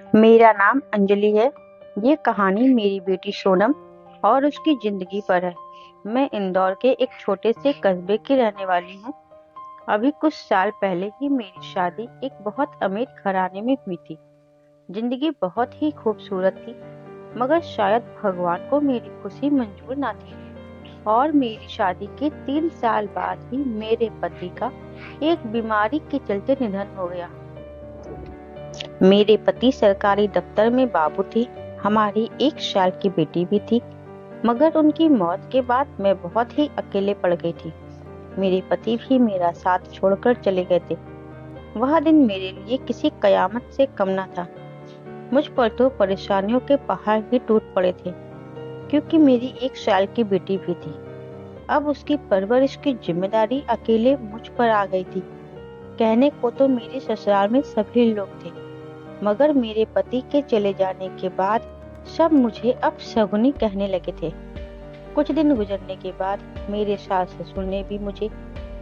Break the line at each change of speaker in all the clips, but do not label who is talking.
मेरा नाम अंजलि है। ये कहानी मेरी बेटी सोनम और उसकी जिंदगी पर है। मैं इंदौर के एक छोटे से कस्बे की रहने वाली हूँ। अभी कुछ साल पहले ही मेरी शादी एक बहुत अमीर घराने में हुई थी। जिंदगी बहुत ही खूबसूरत थी, मगर शायद भगवान को मेरी खुशी मंजूर ना थी और मेरी शादी के 3 साल बाद ही मेरे पति का एक बीमारी के चलते निधन हो गया। मेरे पति सरकारी दफ्तर में बाबू थे। हमारी 1 साल की बेटी भी थी, मगर उनकी मौत के बाद मैं बहुत ही अकेले पड़ गई थी। मेरे पति भी मेरा साथ छोड़कर चले गए थे। वह दिन मेरे लिए किसी कयामत से कम न था। मुझ पर तो परेशानियों के पहाड़ ही टूट पड़े थे, क्योंकि मेरी 1 साल की बेटी भी थी। अब उसकी परवरिश की जिम्मेदारी अकेले मुझ पर आ गई थी। कहने को तो मेरे ससुराल में सभी लोग थे, मगर मेरे पति के चले जाने के बाद सब मुझे अब शगुनी कहने लगे थे। कुछ दिन गुजरने के बाद मेरे सास ससुर ने भी मुझे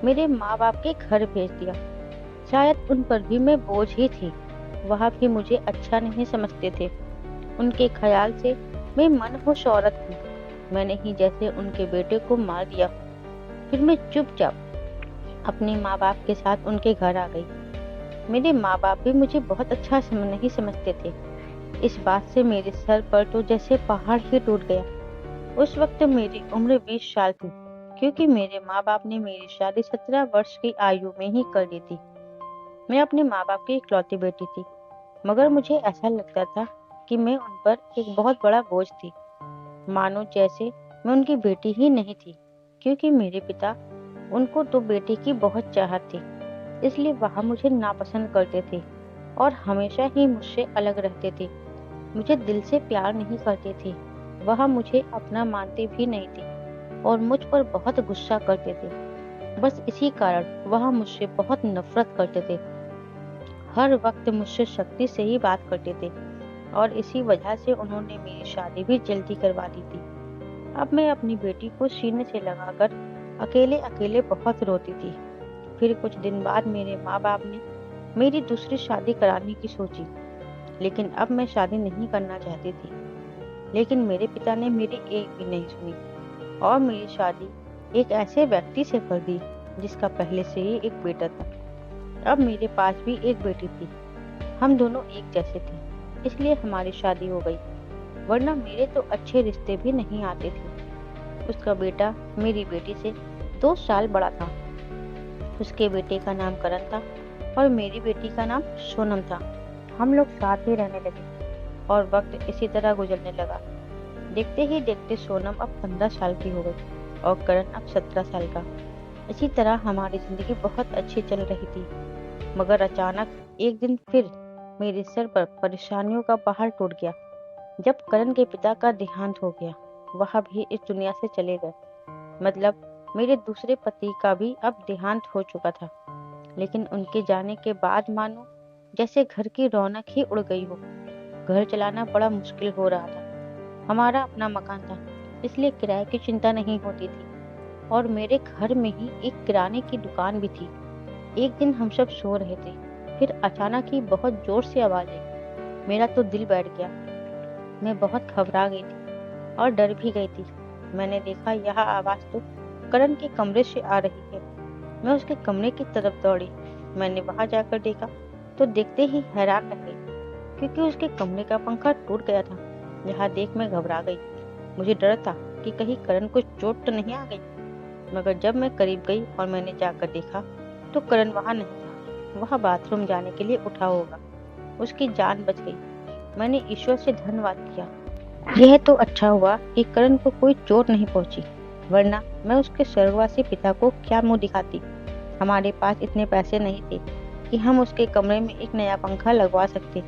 मेरे माँ बाप के घर भेज दिया। शायद उन पर भी मैं बोझ ही थी। वह भी मुझे अच्छा नहीं समझते थे। उनके ख्याल से मैं मनहूस औरत हूँ। मैंने ही जैसे उनके बेटे को मार दिया। फिर मैं चुपचाप अपने माँ बाप के साथ उनके घर आ गई। मेरे माँ बाप भी मुझे बहुत अच्छा नहीं समझते थे। इस बात से मेरे सर पर तो जैसे पहाड़ ही टूट गया। उस वक्त मेरी उम्र 20 साल थी, क्योंकि मेरे माँ बाप ने मेरी शादी 17 वर्ष की आयु में ही कर दी थी। मैं अपने माँ बाप की इकलौती बेटी थी, मगर मुझे ऐसा लगता था कि मैं उन पर एक बहुत बड़ा बोझ थी। मानो जैसे मैं उनकी बेटी ही नहीं थी, क्योंकि मेरे पिता उनको तो बेटी की बहुत चाहत थी। इसलिए वह मुझे नापसंद करते थे और हमेशा ही मुझसे अलग रहते थे। मुझे दिल से प्यार नहीं करते थे। वह मुझे अपना मानते भी नहीं थे और मुझ पर बहुत गुस्सा करते थे। बस इसी कारण वह मुझसे बहुत नफरत करते थे। हर वक्त मुझसे सख्ती से ही बात करते थे और इसी वजह से उन्होंने मेरी शादी भी जल्दी करवा दी थी। अब मैं अपनी बेटी को सीने से लगाकर अकेले अकेले बहुत रोती थी। फिर कुछ दिन बाद मेरे माँ बाप ने मेरी दूसरी शादी कराने की सोची, लेकिन अब मैं शादी नहीं करना चाहती थी। लेकिन मेरे पिता ने मेरी एक भी नहीं सुनी और मेरी शादी एक ऐसे व्यक्ति से कर दी जिसका पहले से ही एक बेटा था। अब मेरे पास भी एक बेटी थी। हम दोनों एक जैसे थे, इसलिए हमारी शादी हो गई, वरना मेरे तो अच्छे रिश्ते भी नहीं आते थे। उसका बेटा मेरी बेटी से 2 साल बड़ा था। उसके बेटे का नाम करण था और मेरी बेटी का नाम सोनम था। हम लोग साथ ही रहने लगे और वक्त इसी तरह गुजरने लगा। देखते ही देखते सोनम अब 15 साल की हो गई और करण अब 17 साल का। इसी तरह हमारी जिंदगी बहुत अच्छी चल रही थी, मगर अचानक एक दिन फिर मेरे सर पर परेशानियों का पहाड़ टूट गया। जब करण के पिता का देहांत हो गया, वह भी इस दुनिया से चले गए। मतलब मेरे दूसरे पति का भी अब देहांत हो चुका था। लेकिन उनके जाने के बाद मानो जैसे घर की रौनक ही उड़ गई हो। घर चलाना बड़ा मुश्किल हो रहा था। हमारा अपना मकान था, इसलिए किराए की चिंता नहीं होती थी और मेरे घर में ही एक किराने की दुकान भी थी। एक दिन हम सब सो रहे थे, फिर अचानक ही बहुत जोर से आवाज आई। मेरा तो दिल बैठ गया। मैं बहुत घबरा गई थी और डर भी गई थी। मैंने देखा यह आवाज तो करण के कमरे से आ रही है। मैं उसके कमरे की तरफ दौड़ी। मैंने वहां जाकर देखा तो देखते ही हैरान रह गई, क्योंकि उसके कमरे का पंखा टूट गया था। यह देख मैं घबरा गई। मुझे डर था कि कहीं करण को चोट तो नहीं आ गई। मगर जब मैं करीब गई और मैंने जाकर देखा तो करण वहां नहीं था। वह बाथरूम जाने के लिए उठा होगा। उसकी जान बच गई। मैंने ईश्वर से धन्यवाद किया। यह तो अच्छा हुआ कि करण को कोई चोट नहीं पहुंची, वरना मैं उसके स्वर्गवासी पिता को क्या मुंह दिखाती। हमारे पास इतने पैसे नहीं थे कि हम उसके कमरे में एक नया पंखा लगवा सकते।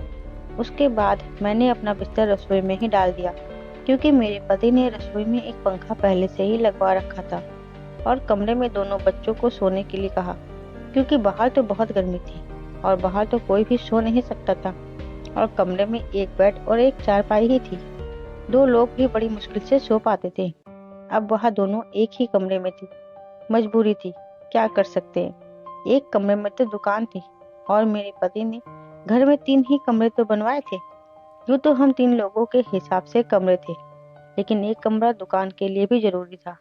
उसके बाद मैंने अपना बिस्तर रसोई में ही डाल दिया, क्योंकि मेरे पति ने रसोई में एक पंखा पहले से ही लगवा रखा था और कमरे में दोनों बच्चों को सोने के लिए कहा, क्योंकि बाहर तो बहुत गर्मी थी और बाहर तो कोई भी सो नहीं सकता था और कमरे में एक बेड और एक चारपाई ही थी। 2 लोग भी बड़ी मुश्किल से सो पाते थे। अब वह दोनों एक ही कमरे में थी। मजबूरी थी, क्या कर सकते हैं। एक कमरे में तो दुकान थी और मेरे पति ने घर में 3 ही कमरे तो बनवाए थे। यूँ तो हम 3 लोगों के हिसाब से कमरे थे, लेकिन एक कमरा दुकान के लिए भी ज़रूरी था।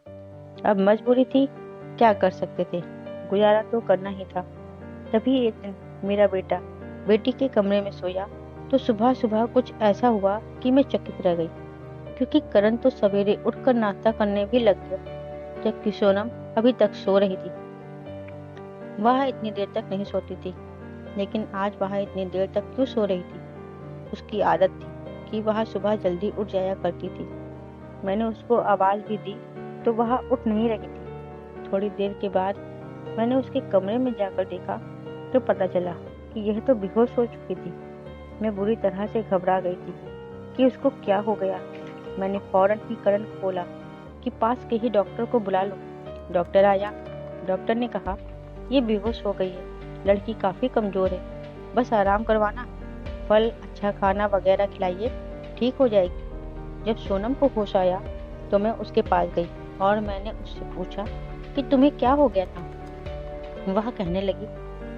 अब मजबूरी थी, क्या कर सकते थे? गुज़ारा तो करना ही था। तभी एक दिन मेरा बेटा बेटी के कमरे में सोया, तो सुबह-सुबह कुछ ऐसा हुआ कि मैं चकित रह गई, क्योंकि करण तो सवेरे उठकर नाश्ता करने भी लग गया, जबकि सोनम अभी तक सो रही थी। वह इतनी देर तक नहीं सोती थी, लेकिन आज वह इतनी देर तक क्यों सो रही थी? उसकी आदत थी कि वह सुबह जल्दी उठ जाया करती थी। मैंने उसको आवाज़ भी दी, तो वह उठ नहीं रही थी। थोड़ी देर के बाद मैंने उसके कमरे में जाकर देखा, तो पता चला कि यह तो बेहोश हो चुकी थी। मैं बुरी तरह से घबरा गई थी कि उसको क्या हो गया। मैंने फौरन ही करण को बोला कि पास के ही डॉक्टर को बुला लो। डॉक्टर आया। डॉक्टर ने कहा, ये बेहोश हो गई है, लड़की काफ़ी कमज़ोर है, बस आराम करवाना, फल, अच्छा खाना वगैरह खिलाइए, ठीक हो जाएगी। जब सोनम को होश आया, तो मैं उसके पास गई और मैंने उससे पूछा कि तुम्हें क्या हो गया था? वह कहने लगी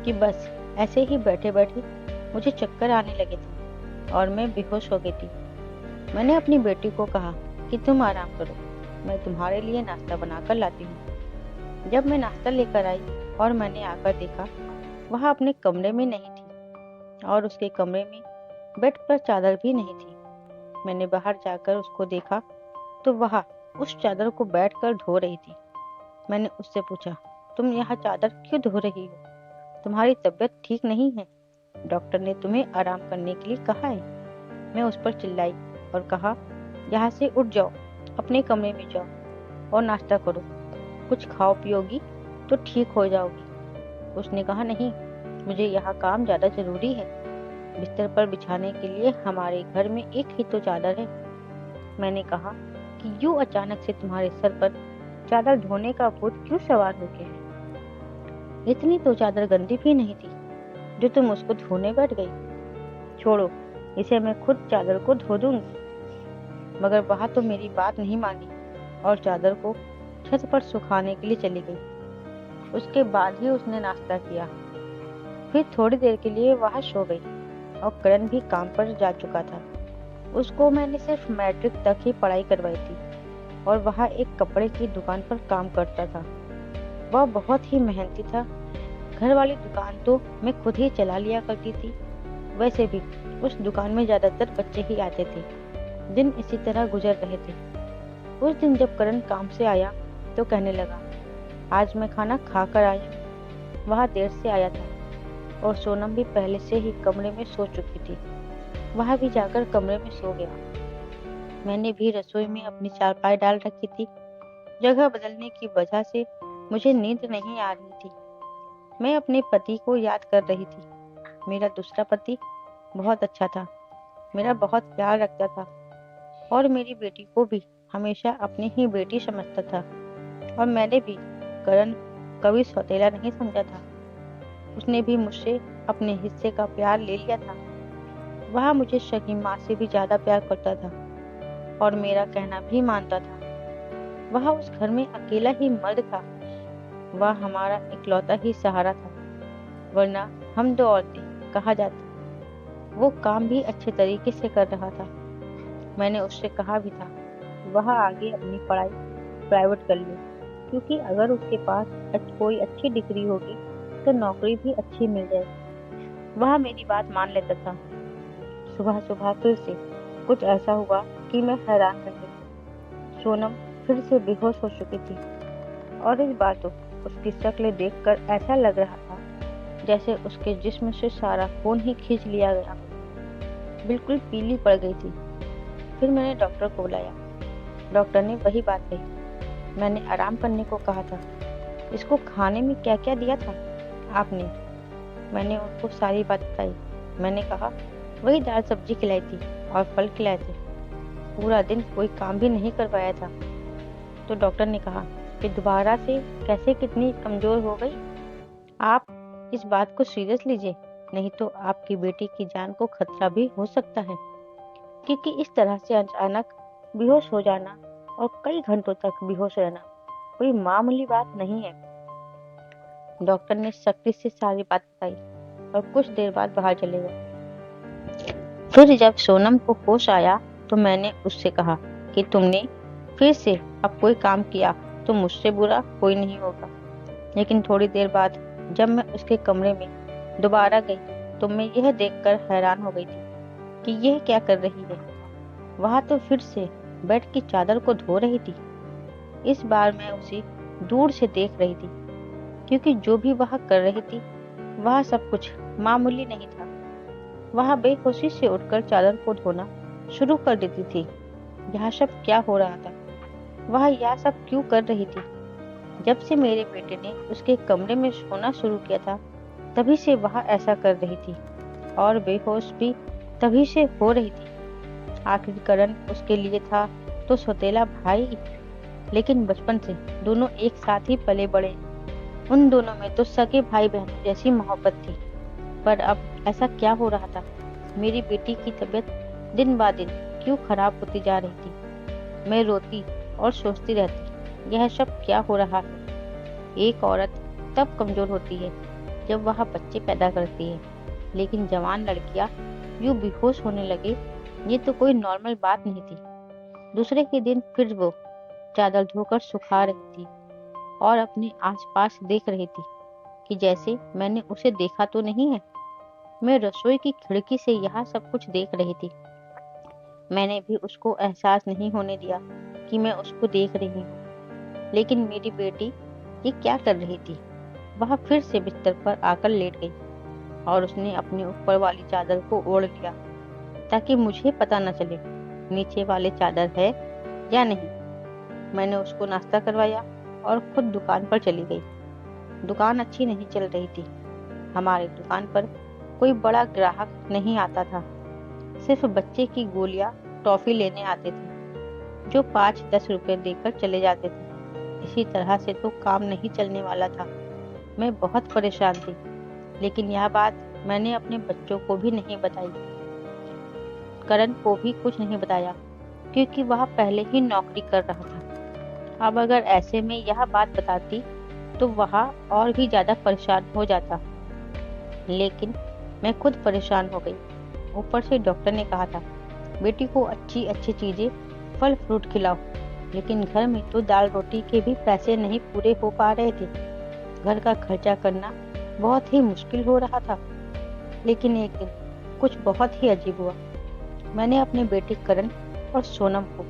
कि बस ऐसे ही बैठे-बैठे मुझे चक्कर आने लगे थे और मैं बेहोश हो गई थी। मैंने अपनी बेटी को कहा कि तुम आराम करो, मैं तुम्हारे लिए नाश्ता बनाकर लाती हूँ। जब मैं नाश्ता लेकर आई और मैंने आकर देखा, वह अपने कमरे में नहीं थी और उसके कमरे में बेड पर चादर भी नहीं थी। मैंने बाहर जाकर उसको देखा, तो वह उस चादर को बैठकर धो रही थी। मैंने उससे पूछा, तुम यहाँ चादर क्यों धो रही हो? तुम्हारी तबीयत ठीक नहीं है। डॉक्टर ने तुम्हें आराम करने के लिए कहा है। मैं उस पर चिल्लाई और कहा, यहाँ से उठ जाओ, अपने कमरे में जाओ और नाश्ता करो। कुछ खाओ पियोगी तो ठीक हो जाओगी। उसने कहा, नहीं, मुझे यहाँ काम ज़्यादा ज़रूरी है। बिस्तर पर बिछाने के लिए हमारे घर में एक ही तो चादर है। मैंने कहा कि यूँ अचानक से तुम्हारे सर पर चादर धोने का भूत क्यों सवार हो गया है? इतनी तो चादर गंदी भी नहीं थी जो तुम उसको धोने बैठ गई। छोड़ो, इसे मैं खुद चादर को धो दूंगी। मगर वह तो मेरी बात नहीं मानी और चादर को छत पर सुखाने के लिए चली गई। उसके बाद ही उसने नाश्ता किया। फिर थोड़ी देर के लिए वह सो गई और करण भी काम पर जा चुका था। उसको मैंने सिर्फ मैट्रिक तक ही पढ़ाई करवाई थी और वह एक कपड़े की दुकान पर काम करता था। वह बहुत ही मेहनती था। घर वाली दुकान तो मैं खुद ही चला लिया करती थी। वैसे भी उस दुकान में ज्यादातर बच्चे ही आते थे। दिन इसी तरह गुजर रहे थे। उस दिन जब करण काम से आया, तो कहने लगा, आज मैं खाना खा कर आया। वह देर से आया था और सोनम भी पहले से ही कमरे में सो चुकी थी। वह भी जाकर कमरे में सो गया। मैंने भी रसोई में अपनी चारपाई डाल रखी थी। जगह बदलने की वजह से मुझे नींद नहीं आ रही थी। मैं अपने पति को याद कर रही थी। मेरा दूसरा पति बहुत अच्छा था, मेरा बहुत प्यार रखता था और मेरी बेटी को भी हमेशा अपनी ही बेटी समझता था। और मैंने भी करण कभी सौतेला नहीं समझा था। उसने भी मुझसे अपने हिस्से का प्यार ले लिया था। वह मुझे सगी माँ से भी ज्यादा प्यार करता था और मेरा कहना भी मानता था। वह उस घर में अकेला ही मर्द था। वह हमारा इकलौता ही सहारा था, वरना हम दो औरतें कहा जाता। वो काम भी अच्छे तरीके से कर रहा था। मैंने उससे कहा भी था वह आगे अपनी पढ़ाई प्राइवेट कर ले, क्योंकि अगर उसके पास कोई अच्छी डिग्री होगी तो नौकरी भी अच्छी मिल जाएगी। वह मेरी बात मान लेता था। सुबह सुबह फिर से कुछ ऐसा हुआ कि मैं हैरान रह गई। सोनम फिर से बेहोश हो चुकी थी और इस बार तो उसकी शक्ल देखकर ऐसा लग रहा था जैसे उसके जिस्म से सारा खून ही खींच लिया गया हो। बिल्कुल पीली पड़ गई थी। फिर मैंने डॉक्टर को बुलाया। डॉक्टर ने वही बात कही। मैंने आराम करने को कहा था। इसको खाने में क्या क्या दिया था आपने? मैंने उनको सारी बात बताई। मैंने कहा, वही दाल सब्जी खिलाई थी और फल खिलाए थे। पूरा दिन कोई काम भी नहीं करवाया था। तो डॉक्टर ने कहा कि दोबारा से कैसे कितनी कमजोर हो गई। आप इस बात को सीरियस लीजिए, नहीं तो आपकी बेटी की जान को खतरा भी हो सकता है, क्योंकि इस तरह से अचानक बेहोश हो जाना और कई घंटों तक बेहोश रहना कोई मामूली बात नहीं है। डॉक्टर ने सख्ती से सारी बात बताई और कुछ देर बाद बाहर चले गए। फिर जब सोनम को होश आया तो मैंने उससे कहा कि तुमने फिर से अब कोई काम किया तो मुझसे बुरा कोई नहीं होगा। लेकिन थोड़ी देर बाद जब मैं उसके कमरे में दोबारा गई तो मैं यह देखकर हैरान हो गई थी कि यह क्या कर रही है। वह तो फिर से बेड की चादर को धो रही थी। इस बार मैं उसे दूर से देख रही थी, क्योंकि जो भी वह कर रही थी वह सब कुछ मामूली नहीं था। वह बेहोशी से उठकर चादर को धोना शुरू कर देती थी। यह सब क्या हो रहा था? वह यह सब क्यों कर रही थी? जब से मेरे बेटे ने उसके कमरे में सोना शुरू किया था तभी से वह ऐसा कर रही थी, और बेहोश भी तभी से हो रही थी। आखिर करण उसके लिए था तो सौतेला भाई, लेकिन बचपन से दोनों एक साथ ही पले बड़े। उन दोनों में तो सगे भाई बहनों जैसी मोहब्बत थी। पर अब ऐसा क्या हो रहा था? मेरी बेटी की तबीयत दिन ब दिन क्यों खराब होती जा रही थी? मैं रोती और सोचती रहती, यह सब क्या हो रहा है? एक औरत तब कमजोर होती है जब वह बच्चे पैदा करती है, लेकिन जवान लड़कियां यूं बेहोश होने लगे, ये तो कोई नॉर्मल बात नहीं थी। दूसरे के दिन फिर वो चादर धोकर सुखा रही थी और अपने आसपास देख रही थी कि जैसे मैंने उसे देखा तो नहीं है। मैं रसोई की खिड़की से यह सब कुछ देख रही थी। मैंने भी उसको एहसास नहीं होने दिया कि मैं उसको देख रही हूँ। लेकिन मेरी बेटी ये क्या कर रही थी? वह फिर से बिस्तर पर आकर लेट गई और उसने अपने ऊपर वाली चादर को ओढ़ लिया ताकि मुझे पता न चले नीचे वाले चादर है या नहीं। मैंने उसको नाश्ता करवाया और खुद दुकान पर चली गई। दुकान अच्छी नहीं चल रही थी। हमारी दुकान पर कोई बड़ा ग्राहक नहीं आता था। सिर्फ बच्चे की गोलियां टॉफी लेने आते थे, जो 5-10 रुपए देकर चले जाते थे। इसी तरह से तो काम नहीं चलने वाला था। मैं बहुत परेशान थी, लेकिन यह बात मैंने अपने बच्चों को भी नहीं बताई। करण को भी कुछ नहीं बताया, क्योंकि वह पहले ही नौकरी कर रहा था। अब अगर ऐसे में यह बात बताती तो वह और भी ज्यादा परेशान हो जाता। लेकिन मैं खुद परेशान हो गई। ऊपर से डॉक्टर ने कहा था बेटी को अच्छी अच्छी चीजें फल फ्रूट खिलाओ, लेकिन घर में तो दाल रोटी के भी पैसे नहीं पूरे हो पा रहे थे। घर का खर्चा करना बहुत ही मुश्किल हो रहा था। लेकिन एक दिन कुछ बहुत ही अजीब हुआ। मैंने अपने बेटे करण और सोनम को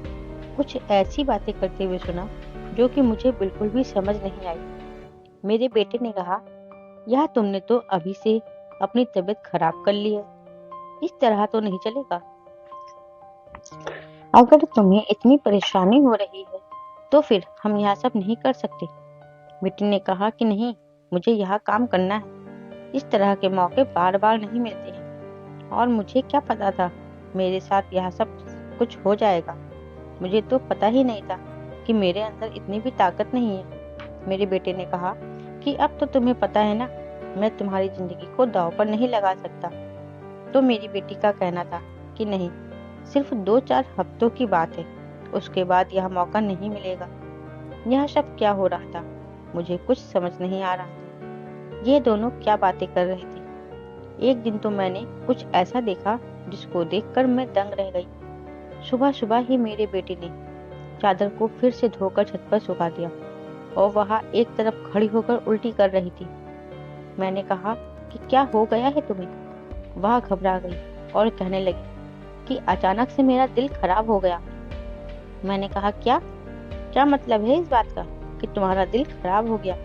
कुछ ऐसी बातें करते हुए सुना जो कि मुझे बिल्कुल भी समझ नहीं आई। मेरे बेटे ने कहा, यह तुमने तो अभी से अपनी तबीयत खराब कर ली है, इस तरह तो नहीं चलेगा। अगर तुम्हें इतनी परेशानी हो रही है तो फिर हम यह सब नहीं कर सकते। बेटी ने कहा कि नहीं, मुझे यह काम करना है। इस तरह के मौके बार बार नहीं मिलते हैं, और मुझे क्या पता था मेरे साथ यह सब कुछ हो जाएगा। मुझे तो पता ही नहीं था कि मेरे अंदर इतनी भी ताकत नहीं है। मेरे बेटे ने कहा कि अब तो तुम्हें पता है ना, मैं तुम्हारी जिंदगी को दांव पर नहीं लगा सकता। तो मेरी बेटी का कहना था कि नहीं, सिर्फ 2-4 हफ्तों की बात है, उसके बाद यह मौका नहीं मिलेगा। यह सब क्या हो रहा था? मुझे कुछ समझ नहीं आ रहा था। ये दोनों क्या बातें कर रहे थे? एक दिन तो मैंने कुछ ऐसा देखा जिसको देखकर मैं दंग रह गई। सुबह सुबह ही मेरे बेटे ने चादर को फिर से धोकर छत पर सुखा दिया और वह एक तरफ खड़ी होकर उल्टी कर रही थी। मैंने कहा कि क्या हो गया है तुम्हें? वह घबरा गई और कहने लगी कि अचानक से मेरा दिल खराब हो गया। मैंने कहा, क्या क्या मतलब है इस बात का कि तुम्हारा दिल खराब हो गया?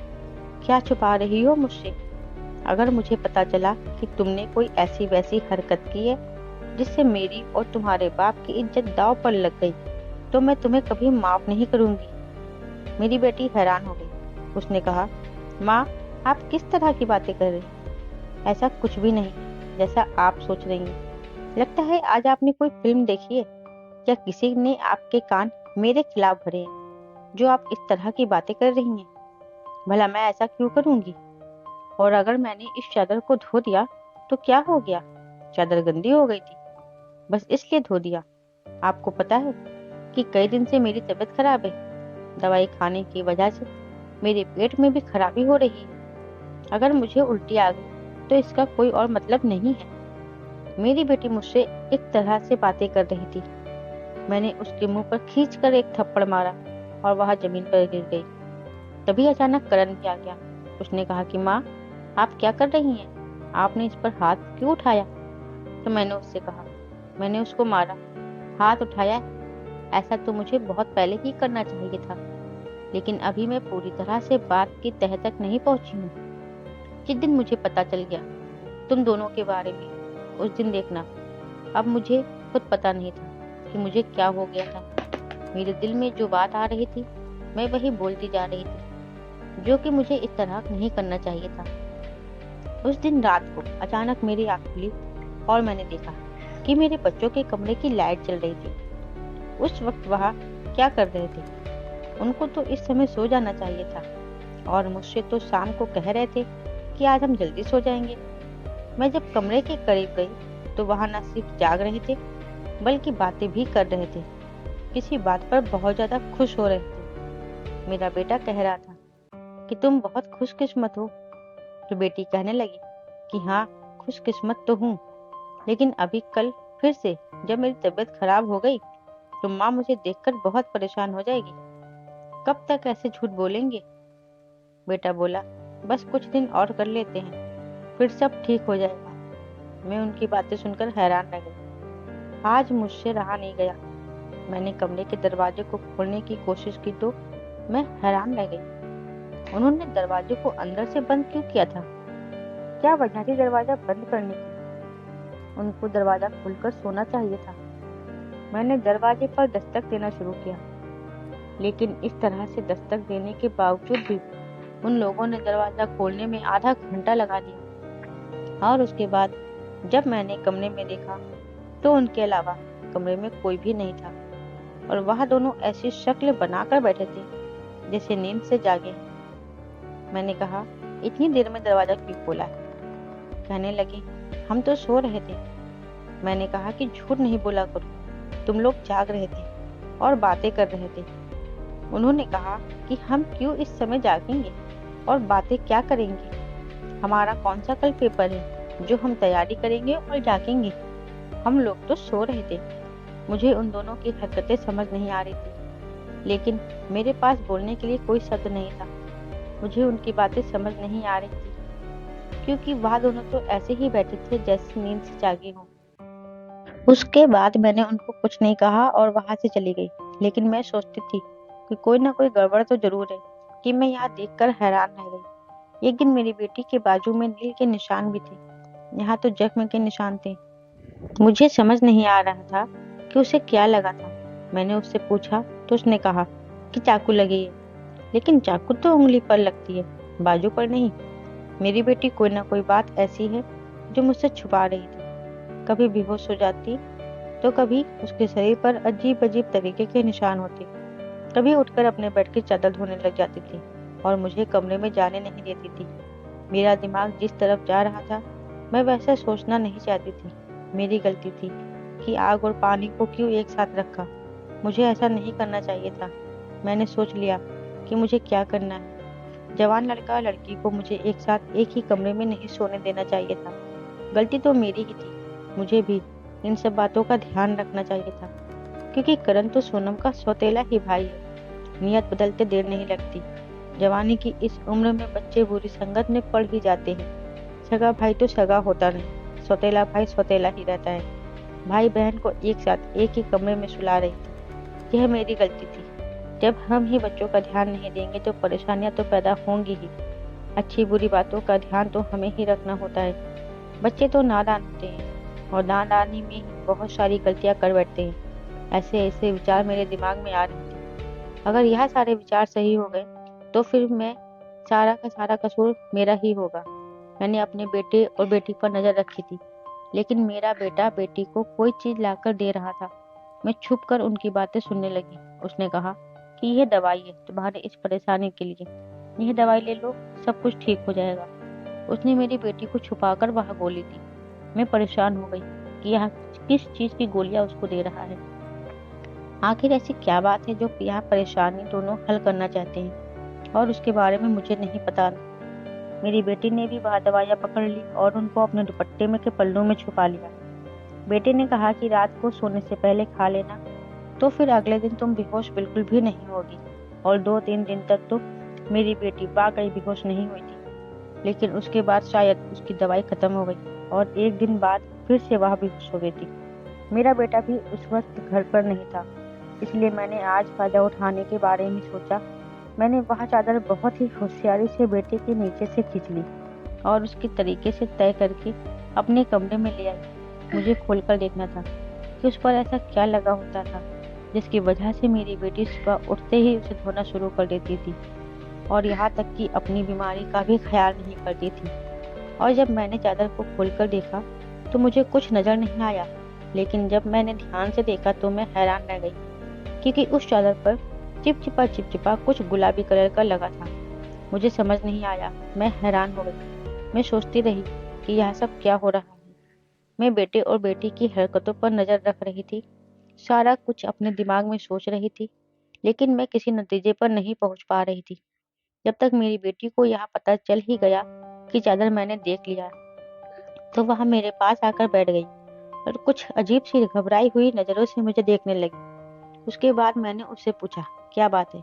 क्या छुपा रही हो मुझसे? अगर मुझे पता चला कि तुमने कोई ऐसी वैसी हरकत की है जिससे मेरी और तुम्हारे बाप की इज्जत दांव पर लग गई, तो मैं तुम्हें कभी माफ नहीं करूंगी। मेरी बेटी हैरान हो गई। उसने कहा, माँ, आप किस तरह की बातें कर रही हैं? ऐसा कुछ भी नहीं जैसा आप सोच रही हैं। लगता है आज आपने कोई फिल्म देखी है, या किसी ने आपके कान मेरे खिलाफ भरे हैं जो आप इस तरह की बातें कर रही हैं। भला मैं ऐसा क्यों करूंगी? और अगर मैंने इस चादर को धो दिया तो क्या हो गया? चादर गंदी हो गई थी, बस इसलिए धो दिया। आपको पता है कि कई दिन से मेरी तबीयत खराब है। दवाई खाने की वजह से मेरे पेट में भी खराबी हो रही है। अगर मुझे उल्टी आ गई तो इसका कोई और मतलब नहीं है। मेरी बेटी मुझसे एक तरह से बातें कर रही थी। मैंने उसके मुंह पर खींचकर एक थप्पड़ मारा और वह जमीन पर गिर गई। तभी अचानक करण भी आ गया। उसने कहा कि माँ, आप क्या कर रही हैं? आपने इस पर हाथ क्यों उठाया? तो मैंने उससे कहा, मैंने उसको मारा, हाथ उठाया, ऐसा तो मुझे बहुत पहले ही करना चाहिए था, लेकिन अभी मैं पूरी तरह से बात की तह तक नहीं पहुंची हूँ। जिस दिन मुझे पता चल गया तुम दोनों के बारे में, उस दिन देखना। अब मुझे खुद पता नहीं था कि मुझे क्या हो गया था। मेरे दिल में जो बात आ रही थी मैं वही बोलती जा रही थी, जो कि मुझे इस तरह नहीं करना चाहिए था। उस दिन रात को अचानक मेरी आँख खुली और मैंने देखा कि मेरे बच्चों के कमरे की लाइट जल रही थी। उस वक्त वह क्या कर रहे थे? उनको तो इस समय सो जाना चाहिए था, और मुझसे तो शाम को कह रहे थे कि आज हम जल्दी सो जाएंगे। मैं जब कमरे के करीब गई तो वहां न सिर्फ जाग रहे थे बल्कि बातें भी कर रहे थे। किसी बात पर बहुत ज्यादा खुश हो रहे थे। मेरा बेटा कह रहा था कि तुम बहुत खुशकिस्मत हो। तो बेटी कहने लगी कि हाँ, खुशकिस्मत तो हूँ, लेकिन अभी कल फिर से जब मेरी तबीयत खराब हो गई तो माँ मुझे देखकर बहुत परेशान हो जाएगी। कब तक ऐसे झूठ बोलेंगे? बेटा बोला, बस कुछ दिन और कर लेते हैं, फिर सब ठीक हो जाएगा। मैं उनकी बातें सुनकर हैरान रह गई। आज मुझसे रहा नहीं गया। मैंने कमरे के दरवाजे को खोलने की कोशिश की तो मैं हैरान रह गई। उन्होंने दरवाजे को अंदर से बंद क्यों किया था? क्या वजह थी दरवाजा बंद करने की? उनको दरवाजा खोलकर सोना चाहिए था। मैंने दरवाजे पर दस्तक देना शुरू किया, लेकिन इस तरह से दस्तक देने के बावजूद भी उन लोगों ने दरवाजा खोलने में आधा घंटा लगा दिया। और उसके बाद जब मैंने कमरे में देखा तो उनके अलावा कमरे में कोई भी नहीं था, और वह दोनों ऐसी शक्ल बनाकर बैठे थे जैसे नींद से जागे हैं। मैंने कहा, इतनी देर में दरवाजा क्यों खोला है? कहने लगे, हम तो सो रहे थे। मैंने कहा कि झूठ नहीं बोला करो, तुम लोग जाग रहे थे और बातें कर रहे थे। उन्होंने कहा कि हम क्यों इस समय जागेंगे और बातें क्या करेंगे? हमारा कौन सा कल पेपर है जो हम तैयारी करेंगे और जागेंगे? हम लोग तो सो रहे थे। मुझे उन दोनों की हरकतें समझ नहीं आ रही थी, लेकिन मेरे पास बोलने के लिए कोई शब्द नहीं था। मुझे उनकी बातें समझ नहीं आ रही थी, क्योंकि वह दोनों तो ऐसे ही बैठे थे जैसे नींद से जागे हों। उसके बाद मैंने उनको कुछ नहीं कहा और वहां से चली गई। लेकिन मैं सोचती थी कि कोई ना कोई गड़बड़ तो जरूर है, कि मैं यहाँ देखकर हैरान रह गई। एक दिन मेरी बेटी के बाजू में नील के निशान भी थे। यहाँ तो जख्म के निशान थे। मुझे समझ नहीं आ रहा था कि उसे क्या लगा था। मैंने उससे पूछा तो उसने कहा कि चाकू लगी है, लेकिन चाकू तो उंगली पर लगती है, बाजू पर नहीं। मेरी बेटी कोई ना कोई बात ऐसी है जो मुझसे छुपा रही थी। कभी बेहोश हो जाती तो कभी उसके शरीर पर अजीब अजीब तरीके के निशान होते। कभी उठकर अपने बेड की चादर धोने लग जाती थी और मुझे कमरे में जाने नहीं देती थी। मेरा दिमाग जिस तरफ जा रहा था मैं वैसा सोचना नहीं चाहती थी। मेरी गलती थी कि आग और पानी को क्यों एक साथ रखा। मुझे ऐसा नहीं करना चाहिए था। मैंने सोच लिया कि मुझे क्या करना है। जवान लड़का और लड़की को मुझे एक साथ एक ही कमरे में नहीं सोने देना चाहिए था। गलती तो मेरी ही थी। मुझे भी इन सब बातों का ध्यान रखना चाहिए था, क्योंकि करण तो सोनम का सौतेला ही भाई है। नियत बदलते देर नहीं लगती। जवानी की इस उम्र में बच्चे बुरी संगत में पड़ ही जाते हैं। सगा भाई तो सगा होता नहीं, सौतेला भाई सौतेला ही रहता है। भाई बहन को एक साथ एक ही कमरे में सुला रही थी। यह मेरी गलती थी। जब हम ही बच्चों का ध्यान नहीं देंगे तो परेशानियां तो पैदा होंगी ही। अच्छी बुरी बातों का ध्यान तो हमें ही रखना होता है। बच्चे तो नादान होते हैं और नादानी में ही बहुत सारी गलतियां कर बैठते हैं। ऐसे ऐसे विचार मेरे दिमाग में आ रहे थे। अगर यह सारे विचार सही हो गए तो फिर मैं सारा का सारा कसूर मेरा ही होगा। मैंने अपने बेटे और बेटी पर नजर रखी थी, लेकिन मेरा बेटा बेटी को कोई चीज लाकर दे रहा था। मैं छुप कर उनकी बातें सुनने लगी। उसने कहा कि यह दवाई है तुम्हारे इस परेशानी के लिए, यह दवाई ले लो, सब कुछ ठीक हो जाएगा। उसने मेरी बेटी को छुपाकर वह गोली दी। मैं परेशान हो गई कि यह किस चीज की गोलियां उसको दे रहा है। आखिर ऐसी क्या बात है जो यह परेशानी दोनों हल करना चाहते हैं और उसके बारे में मुझे नहीं पता। मेरी बेटी ने भी वह दवाइयां पकड़ ली और उनको अपने दुपट्टे में के पल्लू में छुपा लिया। बेटे ने कहा कि रात को सोने से पहले खा लेना, तो फिर अगले दिन तुम बेहोश बिल्कुल भी नहीं होगी। और 2-3 दिन तक तो मेरी बेटी वाकई बेहोश नहीं हुई थी, लेकिन उसके बाद शायद उसकी दवाई खत्म हो गई और एक दिन बाद फिर से वह बेहोश हो गई थी। मेरा बेटा भी उस वक्त घर पर नहीं था, इसलिए मैंने आज फायदा उठाने के बारे में सोचा। मैंने वह चादर बहुत ही होशियारी से बेटे के नीचे से खींच ली और उसके तरीके से तय करके अपने कमरे में ले आई। मुझे खोलकर देखना था कि उस पर ऐसा क्या लगा होता था जिसकी वजह से मेरी बेटी सुबह उठते ही उसे धोना शुरू कर देती थी और यहाँ तक कि अपनी बीमारी का भी ख्याल नहीं करती थी। और जब मैंने चादर को खोलकर देखा तो मुझे कुछ नजर नहीं आया, लेकिन जब मैंने ध्यान से देखा तो मैं हैरान रह गई, क्योंकि उस चादर पर चिपचिपा चिपचिपा कुछ गुलाबी कलर का लगा था। मुझे समझ नहीं आया, मैं हैरान हो गई। मैं सोचती रही कि यह सब क्या हो रहा है। मैं बेटे और बेटी की हरकतों पर नजर रख रही थी, सारा कुछ अपने दिमाग में सोच रही थी, लेकिन मैं किसी नतीजे पर नहीं पहुंच पा रही थी। जब तक मेरी बेटी को यह पता चल ही गया कि चादर मैंने देख लिया, तो वह मेरे पास आकर बैठ गई और कुछ अजीब सी घबराई हुई नजरों से मुझे देखने लगी। उसके बाद मैंने उससे पूछा, क्या बात है,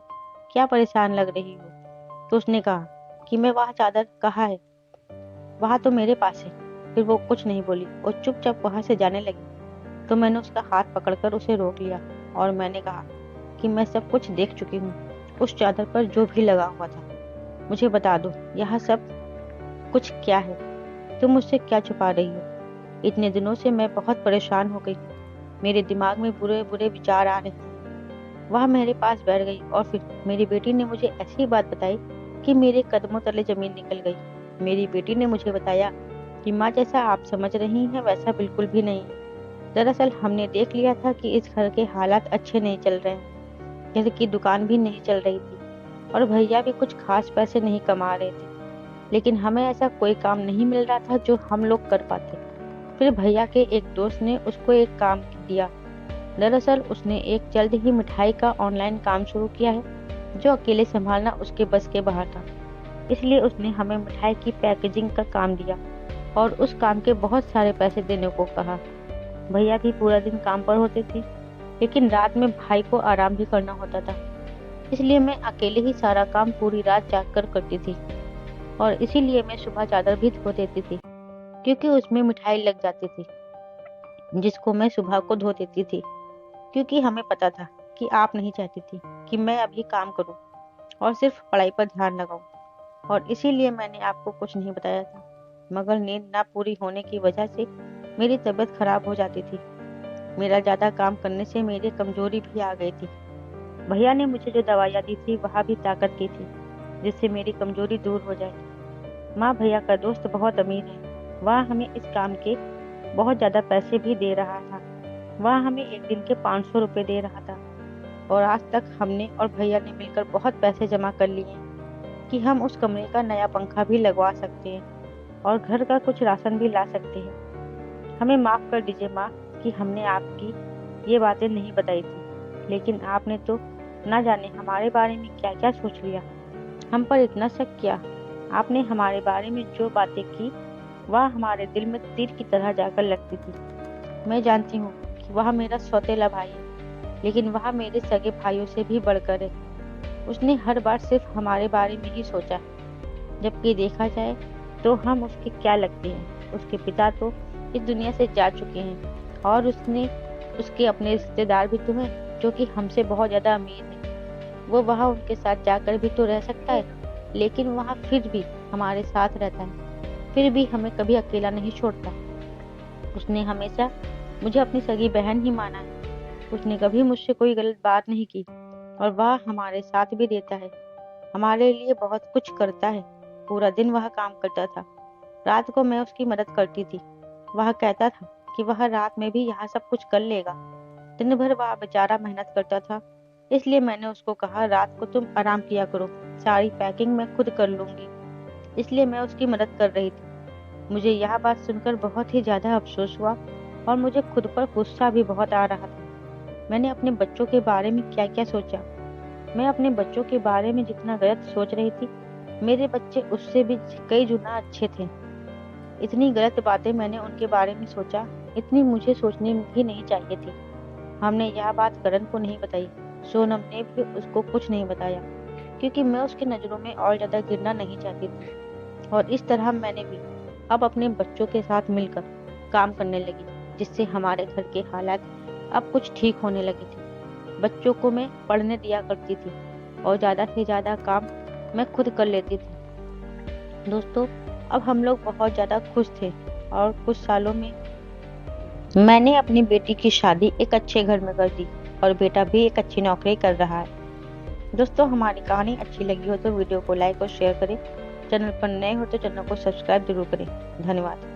क्या परेशान लग रही हो? तो उसने कहा कि मैं वह चादर कहाँ है, वह तो मेरे पास है। फिर वो कुछ नहीं बोली और चुपचाप वहां से जाने लगी। तो मैंने उसका हाथ पकड़कर उसे रोक लिया और मैंने कहा कि मैं सब कुछ देख चुकी हूँ, उस चादर पर जो भी लगा हुआ था। मुझे बता दो, यह सब कुछ क्या है? तुम मुझसे क्या छुपा रही हो? इतने दिनों से मैं बहुत परेशान हो गई। मेरे दिमाग में बुरे बुरे विचार आ रहे थे। वह मेरे पास बैठ गई और फिर मेरी बेटी ने मुझे ऐसी बात बताई कि मेरे कदमों तले जमीन निकल गई। मेरी बेटी ने मुझे बताया कि माँ, जैसा आप समझ रही हैं वैसा बिल्कुल भी नहीं है। दरअसल हमने देख लिया था कि इस घर के हालात अच्छे नहीं चल रहे हैं। घर की दुकान भी नहीं चल रही थी और भैया भी कुछ खास पैसे नहीं कमा रहे थे, लेकिन हमें ऐसा कोई काम नहीं मिल रहा था जो हम लोग कर पाते। फिर भैया के एक दोस्त ने उसको एक काम दिया। दरअसल उसने एक जल्द ही मिठाई का ऑनलाइन काम शुरू किया है, जो अकेले संभालना उसके बस के बाहर था। इसलिए उसने हमें मिठाई की पैकेजिंग का काम दिया और उस काम के बहुत सारे पैसे देने को कहा। भैया भी पूरा दिन काम पर होते थे, लेकिन रात में भाई को आराम भी करना होता था। इसलिए मैं अकेले ही सारा काम पूरी रात जाग कर करती थी और इसीलिए मैं सुबह चादर भी धो देती थी, क्योंकि उसमें मिठाई लग जाती थी, जिसको मैं सुबह को धो देती थी। क्योंकि हमें पता था कि आप नहीं चाहती थी कि मैं अभी काम करूं और सिर्फ पढ़ाई पर ध्यान लगाऊं, और इसीलिए मैंने आपको कुछ नहीं बताया था। मगर नींद ना पूरी होने की वजह से मेरी तबीयत खराब हो जाती थी। मेरा ज्यादा काम करने से मेरी कमजोरी भी आ गई थी। भैया ने मुझे जो दवाइयाँ दी थी वह भी ताकत की थी, जिससे मेरी कमजोरी दूर हो जाए। माँ, भैया का दोस्त बहुत अमीर है। वह हमें इस काम के बहुत ज्यादा पैसे भी दे रहा था। वह हमें एक दिन के 500 रुपए दे रहा था और आज तक हमने और भैया ने मिलकर बहुत पैसे जमा कर लिए हैं कि हम उस कमरे का नया पंखा भी लगवा सकते हैं और घर का कुछ राशन भी ला सकते हैं। हमें माफ कर दीजिए माँ कि हमने आपकी ये बातें नहीं बताई थी, लेकिन आपने तो ना जाने हमारे बारे में क्या क्या सोच लिया, हम पर इतना शक किया। आपने हमारे बारे में जो बातें की वह हमारे दिल में तीर की तरह जाकर लगती थी। मैं जानती हूँ कि वह मेरा सौतेला भाई है, लेकिन वह मेरे सगे भाइयों से भी बढ़कर है। उसने हर बार सिर्फ हमारे बारे में ही सोचा, जबकि देखा जाए तो हम उसके क्या लगते हैं। उसके पिता तो इस दुनिया से जा चुके हैं और उसने उसके अपने रिश्तेदार भी तो हैं जो कि हमसे बहुत ज्यादा अमीर हैं। वो वहाँ उनके साथ जाकर भी तो रह सकता है, लेकिन वहाँ फिर भी हमारे साथ रहता है, फिर भी हमें कभी अकेला नहीं छोड़ता। उसने हमेशा मुझे अपनी सगी बहन ही माना है। उसने कभी मुझसे कोई गलत बात नहीं की और वह हमारे साथ भी देता है, हमारे लिए बहुत कुछ करता है। पूरा दिन वह काम करता था, रात को मैं उसकी मदद करती थी। वह कहता था कि वह रात में भी यहाँ सब कुछ कर लेगा। दिन भर वह बेचारा मेहनत करता था, इसलिए मैंने उसको कहा रात को तुम आराम किया करो, सारी पैकिंग मैं खुद कर लूंगी। इसलिए मैं उसकी मदद कर रही थी। मुझे यह बात सुनकर बहुत ही ज्यादा अफसोस हुआ और मुझे खुद पर गुस्सा भी बहुत आ रहा था। मैंने अपने बच्चों के बारे में क्या क्या सोचा। मैं अपने बच्चों के बारे में जितना गलत सोच रही थी, मेरे बच्चे उससे भी कई गुना अच्छे थे। इतनी गलत बातें मैंने उनके बारे में सोचा इतनी मुझे सोचनी भी नहीं चाहिए थी। हमने यह बात करण को नहीं बताई। सोनम ने भी उसको कुछ नहीं बताया, क्योंकि मैं उसकी नज़रों में और ज़्यादा गिरना नहीं चाहती थी। और इस तरह मैंने भी अब अपने बच्चों के साथ मिलकर काम करने लगी, जिससे हमारे घर के हालात अब कुछ ठीक होने लगे थे। बच्चों को मैं पढ़ने दिया करती थी और ज़्यादा से ज़्यादा काम मैं खुद कर लेती थी। दोस्तों, अब हम लोग बहुत ज़्यादा खुश थे और कुछ सालों में मैंने अपनी बेटी की शादी एक अच्छे घर में कर दी और बेटा भी एक अच्छी नौकरी कर रहा है। दोस्तों, हमारी कहानी अच्छी लगी हो तो वीडियो को लाइक और शेयर करें। चैनल पर नए हो तो चैनल को सब्सक्राइब जरूर करें। धन्यवाद।